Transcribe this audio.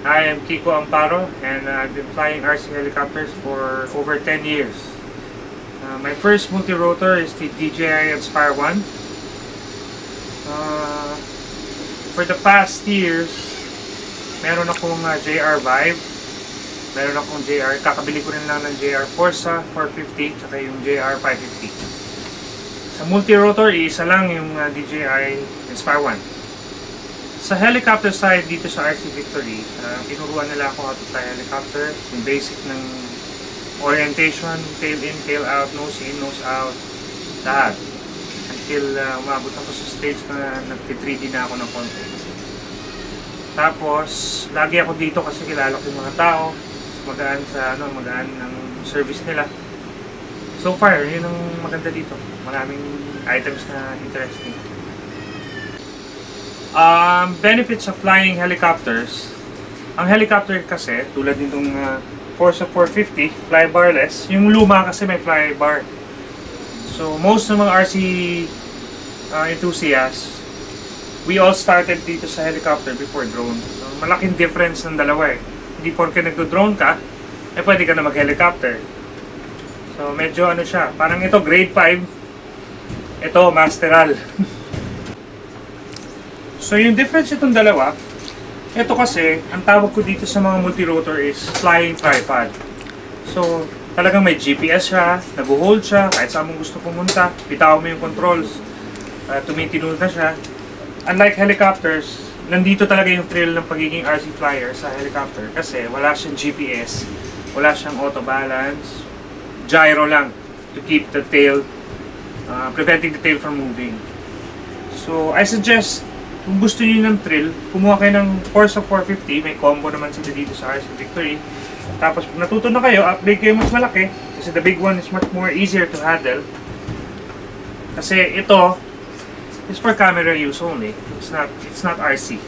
I am Kiko Amparo, and I've been flying RC helicopters for over 10 years. My first multi-rotor is the DJI Inspire 1. For the past years, meron akong JR Vibe, meron akong JR, kakabili ko rin lang ng JR Forza 450, tsaka yung JR 550. Sa multi-rotor, isa lang yung DJI Inspire 1. Sa helicopter side dito sa RC Victory, tinuruan nila ako how to fly helicopter, yung basic ng orientation, tail in, tail out, nose in, nose out, lahat. Until umabot ako sa stage na nag-3D na ako ng konti. Tapos, lagi ako dito kasi kilala ko yung mga tao, magaan sa magaan ng service nila. So far, yun ang maganda dito. Maraming items na interesting. Benefits of flying helicopters. Ang helicopter kasi, tulad nitong Forza 450, fly barless. Yung luma kasi may fly bar. So, most ng mga RC enthusiasts, we all started dito sa helicopter before drone. So, malaking difference ng dalawa eh. Hindi porke nagdo-drone ka, pwede ka na mag-helicopter. So, medyo siya. Parang ito, grade 5. Ito, masteral. So, yung difference itong dalawa, ito kasi, ang tawag ko dito sa mga multi-rotor is flying tripod. So, talagang may GPS siya, nag-hold siya, kahit saan mo gusto pumunta, bitaw mo yung controls, tumitinod na siya. Unlike helicopters, nandito talaga yung thrill ng pagiging RC flyer sa helicopter kasi wala siyang GPS, wala siyang auto balance, gyro lang to keep the tail, preventing the tail from moving. So, I suggest, kung gusto niyo ng thrill, kumuha kayo ng Forza 450, may combo naman sila dito sa RC Victory. Tapos pag natuto na kayo, upgrade kayo mas malaki kasi the big one is much more easier to handle. Kasi ito is for camera use only. It's not RC.